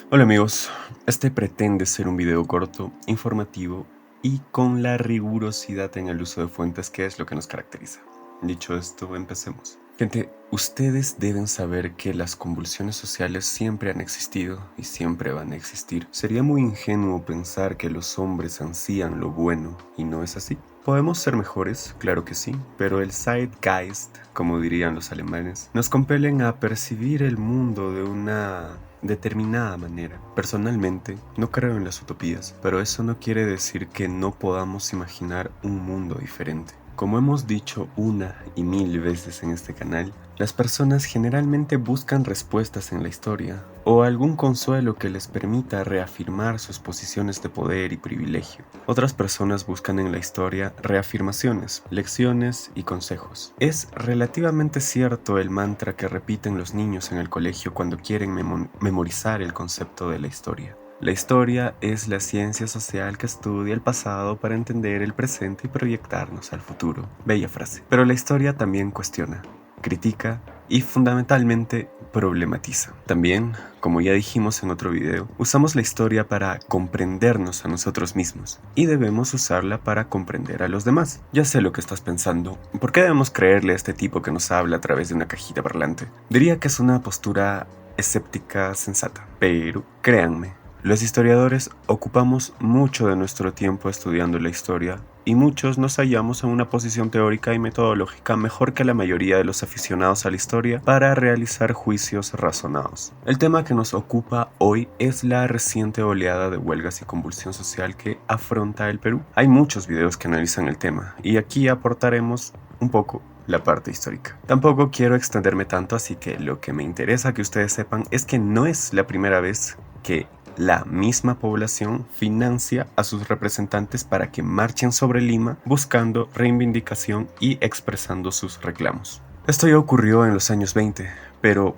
Hola amigos, este pretende ser un video corto, informativo y con la rigurosidad en el uso de fuentes que es lo que nos caracteriza. Dicho esto, empecemos. Gente, ustedes deben saber que las convulsiones sociales siempre han existido y siempre van a existir. Sería muy ingenuo pensar que los hombres ansían lo bueno y no es así. ¿Podemos ser mejores? Claro que sí, pero el Zeitgeist, como dirían los alemanes, nos compelen a percibir el mundo de una determinada manera. Personalmente, no creo en las utopías, pero eso no quiere decir que no podamos imaginar un mundo diferente. Como hemos dicho una y mil veces en este canal, las personas generalmente buscan respuestas en la historia o algún consuelo que les permita reafirmar sus posiciones de poder y privilegio. Otras personas buscan en la historia reafirmaciones, lecciones y consejos. Es relativamente cierto el mantra que repiten los niños en el colegio cuando quieren memorizar el concepto de la historia. La historia es la ciencia social que estudia el pasado para entender el presente y proyectarnos al futuro. Bella frase. Pero la historia también cuestiona, critica y fundamentalmente problematiza. También, como ya dijimos en otro video, usamos la historia para comprendernos a nosotros mismos y debemos usarla para comprender a los demás. Ya sé lo que estás pensando. ¿Por qué debemos creerle a este tipo que nos habla a través de una cajita parlante? Diría que es una postura escéptica sensata, pero créanme, los historiadores ocupamos mucho de nuestro tiempo estudiando la historia y muchos nos hallamos en una posición teórica y metodológica mejor que la mayoría de los aficionados a la historia para realizar juicios razonados. El tema que nos ocupa hoy es la reciente oleada de huelgas y convulsión social que afronta el Perú. Hay muchos videos que analizan el tema y aquí aportaremos un poco la parte histórica. Tampoco quiero extenderme tanto, así que lo que me interesa que ustedes sepan es que no es la primera vez que la misma población financia a sus representantes para que marchen sobre Lima buscando reivindicación y expresando sus reclamos. Esto ya ocurrió en los años 20, pero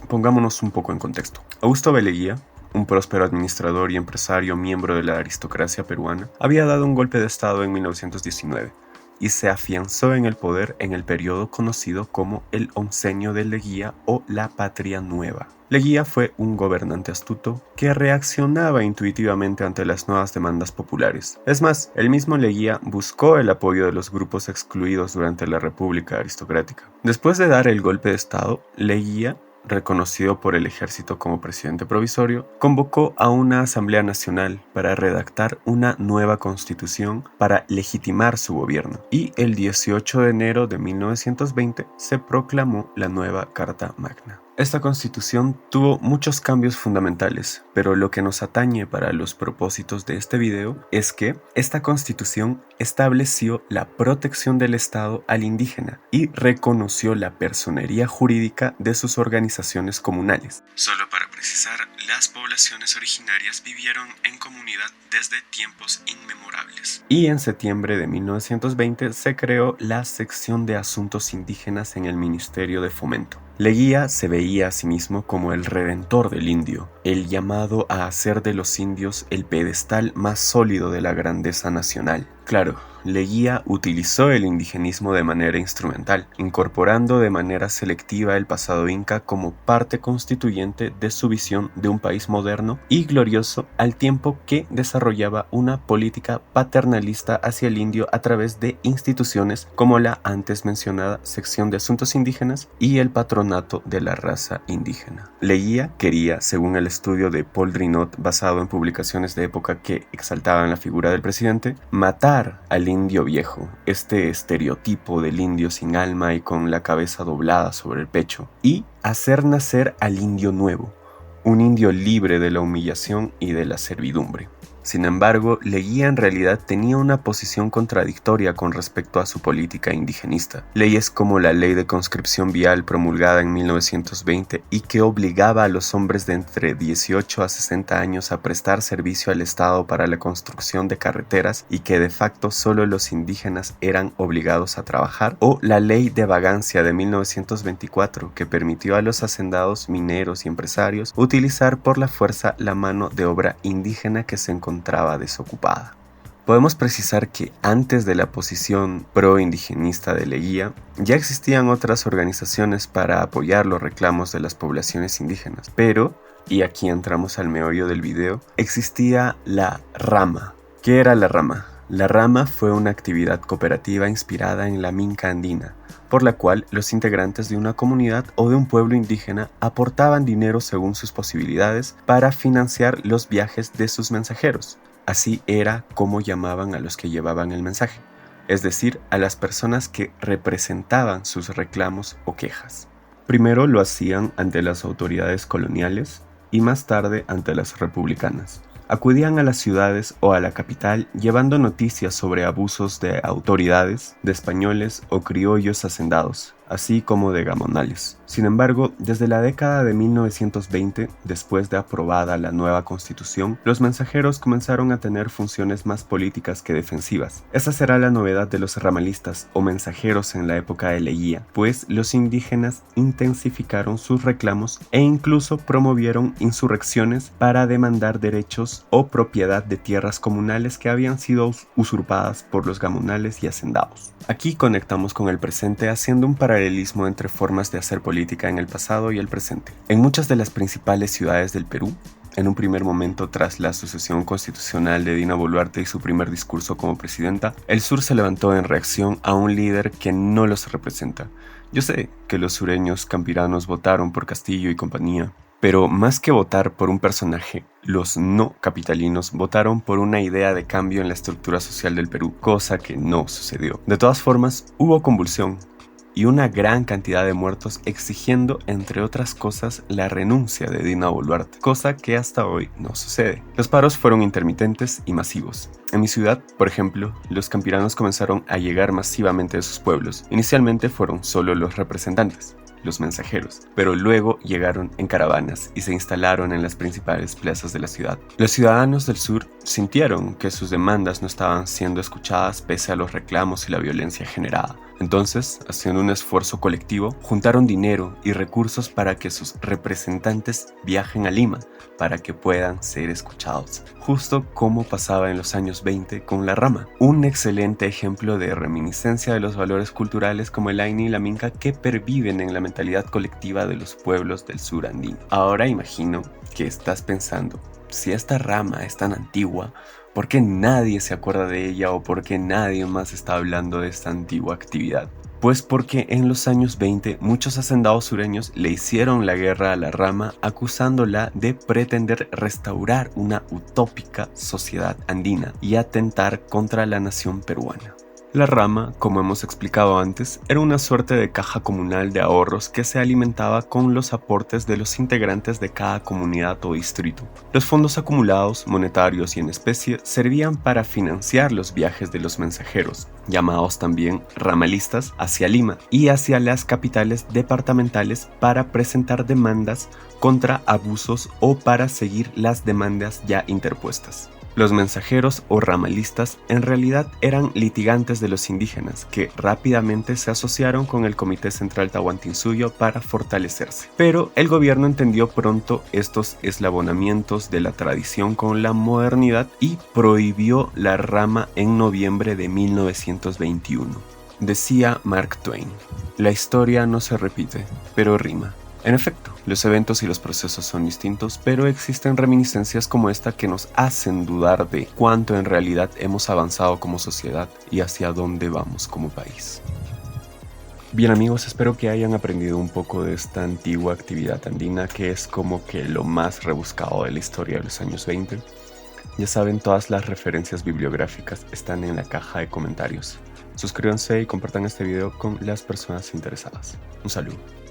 pongámonos un poco en contexto. Augusto B. Leguía, un próspero administrador y empresario miembro de la aristocracia peruana, había dado un golpe de estado en 1919 y se afianzó en el poder en el periodo conocido como el Oncenio de Leguía o la Patria Nueva. Leguía fue un gobernante astuto que reaccionaba intuitivamente ante las nuevas demandas populares. Es más, el mismo Leguía buscó el apoyo de los grupos excluidos durante la República Aristocrática. Después de dar el golpe de estado, Leguía, reconocido por el ejército como presidente provisorio, convocó a una asamblea nacional para redactar una nueva constitución para legitimar su gobierno, y el 18 de enero de 1920 se proclamó la nueva Carta Magna. Esta constitución tuvo muchos cambios fundamentales, pero lo que nos atañe para los propósitos de este video es que esta constitución estableció la protección del Estado al indígena y reconoció la personería jurídica de sus organizaciones comunales. Solo para precisar, las poblaciones originarias vivieron en comunidad desde tiempos inmemorables. Y en septiembre de 1920 se creó la sección de asuntos indígenas en el Ministerio de Fomento. Leguía se veía a sí mismo como el redentor del indio, el llamado a hacer de los indios el pedestal más sólido de la grandeza nacional. Claro, Leguía utilizó el indigenismo de manera instrumental, incorporando de manera selectiva el pasado inca como parte constituyente de su visión de un país moderno y glorioso, al tiempo que desarrollaba una política paternalista hacia el indio a través de instituciones como la antes mencionada sección de asuntos indígenas y el patronato de la raza indígena. Leguía quería, según el estudio de Paul Drinot basado en publicaciones de época que exaltaban la figura del presidente, matar al indio viejo, este estereotipo del indio sin alma y con la cabeza doblada sobre el pecho, y hacer nacer al indio nuevo, un indio libre de la humillación y de la servidumbre. Sin embargo, Leguía en realidad tenía una posición contradictoria con respecto a su política indigenista. Leyes como la Ley de Conscripción Vial promulgada en 1920 y que obligaba a los hombres de entre 18 a 60 años a prestar servicio al Estado para la construcción de carreteras y que de facto solo los indígenas eran obligados a trabajar, o la Ley de Vagancia de 1924 que permitió a los hacendados, mineros y empresarios utilizar por la fuerza la mano de obra indígena que se encontraba desocupada. Podemos precisar que antes de la posición pro-indigenista de Leguía, ya existían otras organizaciones para apoyar los reclamos de las poblaciones indígenas, pero y aquí entramos al meollo del video, existía la rama. ¿Qué era la rama? La rama fue una actividad cooperativa inspirada en la minca andina, por la cual los integrantes de una comunidad o de un pueblo indígena aportaban dinero según sus posibilidades para financiar los viajes de sus mensajeros. Así era como llamaban a los que llevaban el mensaje, es decir, a las personas que representaban sus reclamos o quejas. Primero lo hacían ante las autoridades coloniales y más tarde ante las republicanas. Acudían a las ciudades o a la capital llevando noticias sobre abusos de autoridades, de españoles o criollos hacendados, así como de gamonales. Sin embargo, desde la década de 1920, después de aprobada la nueva Constitución, los mensajeros comenzaron a tener funciones más políticas que defensivas. Esa será la novedad de los ramalistas o mensajeros en la época de Leguía, pues los indígenas intensificaron sus reclamos e incluso promovieron insurrecciones para demandar derechos o propiedad de tierras comunales que habían sido usurpadas por los gamonales y hacendados. Aquí conectamos con el presente haciendo un paralelismo entre formas de hacer política en el pasado y el presente. En muchas de las principales ciudades del Perú, en un primer momento tras la sucesión constitucional de Dina Boluarte y su primer discurso como presidenta, el sur se levantó en reacción a un líder que no los representa. Yo sé que los sureños campiranos votaron por Castillo y compañía, pero más que votar por un personaje, los no capitalinos votaron por una idea de cambio en la estructura social del Perú, cosa que no sucedió. De todas formas, hubo convulsión y una gran cantidad de muertos exigiendo, entre otras cosas, la renuncia de Dina Boluarte, cosa que hasta hoy no sucede. Los paros fueron intermitentes y masivos. En mi ciudad, por ejemplo, los campiranos comenzaron a llegar masivamente de sus pueblos. Inicialmente fueron solo los representantes, los mensajeros, pero luego llegaron en caravanas y se instalaron en las principales plazas de la ciudad. Los ciudadanos del sur sintieron que sus demandas no estaban siendo escuchadas pese a los reclamos y la violencia generada. Entonces, haciendo un esfuerzo colectivo, juntaron dinero y recursos para que sus representantes viajen a Lima para que puedan ser escuchados, justo como pasaba en los años 20 con la rama. Un excelente ejemplo de reminiscencia de los valores culturales como el Aini y la Minca que perviven en la mentalidad colectiva de los pueblos del sur andino. Ahora imagino que estás pensando, si esta rama es tan antigua, ¿por qué nadie se acuerda de ella o por qué nadie más está hablando de esta antigua actividad? Pues porque en los años 20 muchos hacendados sureños le hicieron la guerra a la rama acusándola de pretender restaurar una utópica sociedad andina y atentar contra la nación peruana. La rama, como hemos explicado antes, era una suerte de caja comunal de ahorros que se alimentaba con los aportes de los integrantes de cada comunidad o distrito. Los fondos acumulados, monetarios y en especie, servían para financiar los viajes de los mensajeros, llamados también ramalistas, hacia Lima y hacia las capitales departamentales para presentar demandas contra abusos o para seguir las demandas ya interpuestas. Los mensajeros o ramalistas en realidad eran litigantes de los indígenas que rápidamente se asociaron con el Comité Central Tahuantinsuyo para fortalecerse. Pero el gobierno entendió pronto estos eslabonamientos de la tradición con la modernidad y prohibió la rama en noviembre de 1921. Decía Mark Twain, la historia no se repite, pero rima. En efecto, los eventos y los procesos son distintos, pero existen reminiscencias como esta que nos hacen dudar de cuánto en realidad hemos avanzado como sociedad y hacia dónde vamos como país. Bien amigos, espero que hayan aprendido un poco de esta antigua actividad andina que es como que lo más rebuscado de la historia de los años 20. Ya saben, todas las referencias bibliográficas están en la caja de comentarios. Suscríbanse y compartan este video con las personas interesadas. Un saludo.